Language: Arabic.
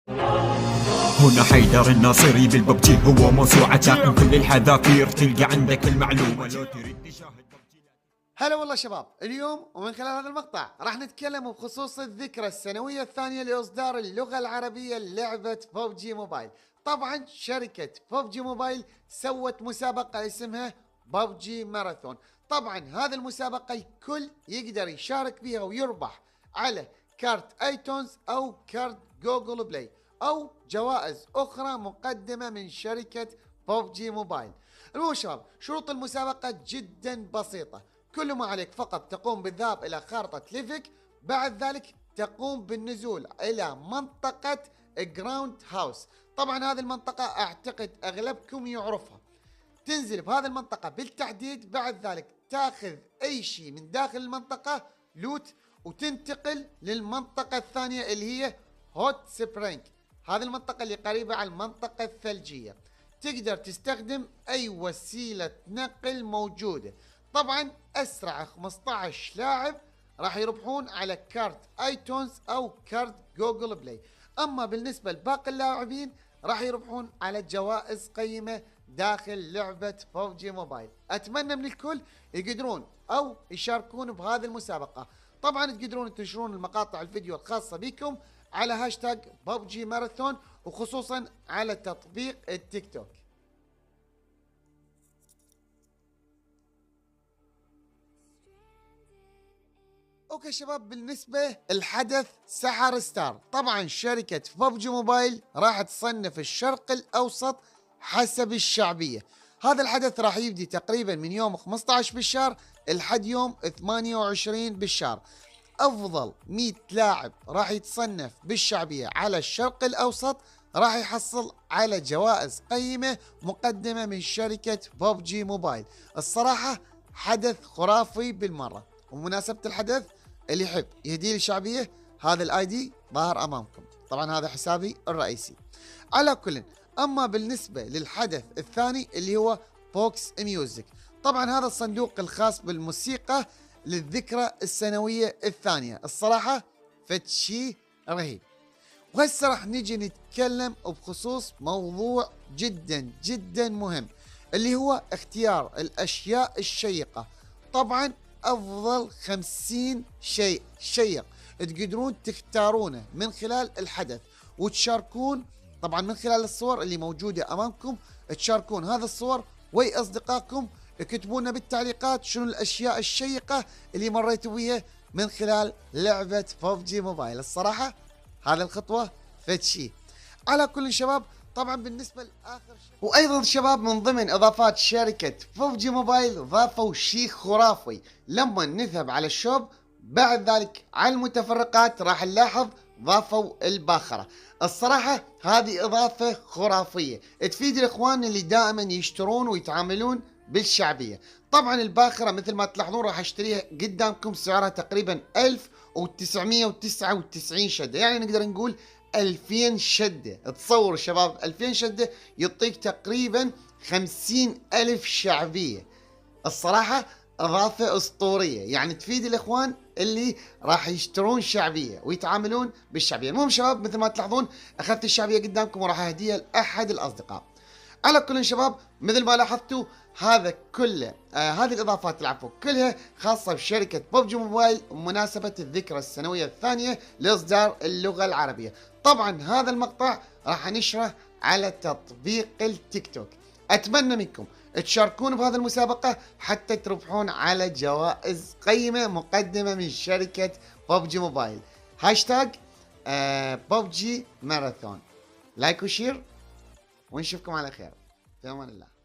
هنا حيدر الناصري بالببجي هو موسوعة من كل الحذافير، تلقى عندك المعلومة لو تريد تشاهد ببجي. هلا والله شباب، اليوم ومن خلال هذا المقطع راح نتكلم بخصوص الذكرى السنوية الثانية لإصدار اللغة العربية للعبة ببجي موبايل. طبعا شركة ببجي موبايل سوت مسابقة اسمها ببجي ماراثون. طبعا هذه المسابقة الكل يقدر يشارك فيها ويربح على كارت ايتونز او كارت جوجل بلاي او جوائز اخرى مقدمة من شركة ببجي موبايل. المهم شباب، شروط المسابقة جدا بسيطة. كل ما عليك فقط تقوم بالذهاب إلى خارطة ليفك، بعد ذلك تقوم بالنزول إلى منطقة جراوند هاوس. طبعا هذه المنطقة أعتقد أغلبكم يعرفها. تنزل بهذه المنطقة بالتحديد، بعد ذلك تاخذ أي شيء من داخل المنطقة لوت وتنتقل للمنطقة الثانية اللي هي هوت سبرينج. هذه المنطقة اللي قريبة على المنطقة الثلجية. تقدر تستخدم أي وسيلة نقل موجودة. طبعا أسرع 15 لاعب راح يربحون على كارت ايتونز أو كارت جوجل بلاي. أما بالنسبة لباقي اللاعبين راح يربحون على جوائز قيمة داخل لعبة ببجي موبايل. أتمنى من الكل يقدرون أو يشاركون بهذه المسابقة. طبعا تقدرون تنشرون المقاطع الفيديو الخاصة بكم على هاشتاج ببجي ماراثون، وخصوصا على تطبيق التيك توك. اوكي شباب، بالنسبة الحدث سحر ستار، طبعا شركة ببجي موبايل راح تصنف الشرق الاوسط حسب الشعبية. هذا الحدث راح يبدي تقريبا من يوم 15 بالشهر لحد يوم 28 بالشهر. افضل 100 لاعب راح يتصنف بالشعبية على الشرق الاوسط راح يحصل على جوائز قيمة مقدمة من شركة ببجي موبايل. الصراحة حدث خرافي بالمرة. ومناسبة الحدث اللي يحب يهدي لي شعبية، هذا الاي دي ظاهر امامكم. طبعا هذا حسابي الرئيسي. على كل، اما بالنسبة للحدث الثاني اللي هو بوكس ميوزك، طبعا هذا الصندوق الخاص بالموسيقى للذكرى السنوية الثانية. الصراحة فتشي رهيب. وهسه راح نجي نتكلم بخصوص موضوع جدا جدا مهم، اللي هو اختيار الاشياء الشيقة. طبعا افضل 50 شيء شيق تقدرون تختارونه من خلال الحدث وتشاركون. طبعا من خلال الصور اللي موجودة امامكم تشاركون هذا الصور، وي اصدقائكم اكتبوا لنا بالتعليقات شنو الاشياء الشيقة اللي مريتوا بيها من خلال لعبة ببجي موبايل. الصراحة هذه الخطوة فتشي. على كل شباب، طبعا بالنسبة لآخر شيء، وأيضا شباب من ضمن إضافات شركة ببجي موبايل ضافوا شيء خرافي. لما نذهب على الشوب بعد ذلك على المتفرقات راح نلاحظ ضافوا الباخرة. الصراحة هذه إضافة خرافية تفيد الإخوان اللي دائما يشترون ويتعاملون بالشعبية. طبعا الباخرة مثل ما تلاحظون راح اشتريها قدامكم، سعرها تقريبا 1999 شدة، يعني نقدر نقول 2000 شدة. تصوروا شباب 2000 شدة يعطيك تقريبا 50,000 شعبية. الصراحة إضافة أسطورية، يعني تفيد الإخوان اللي راح يشترون شعبية ويتعاملون بالشعبية. المهم شباب مثل ما تلاحظون أخذت الشعبية قدامكم وراح أهديها لأحد الأصدقاء. على كل شباب مثل ما لاحظتوا هذا كله هذه الإضافات العفو كلها خاصة بشركة ببجي موبايل بمناسبة الذكرى السنوية الثانية لإصدار اللغة العربية. طبعا هذا المقطع راح نشره على تطبيق التيك توك. أتمنى منكم تشاركون بهذه المسابقة حتى تربحون على جوائز قيمة مقدمة من شركة ببجي موبايل. هاشتاج ببجي ماراثون. لايك وشير، ونشوفكم على خير. في امان الله.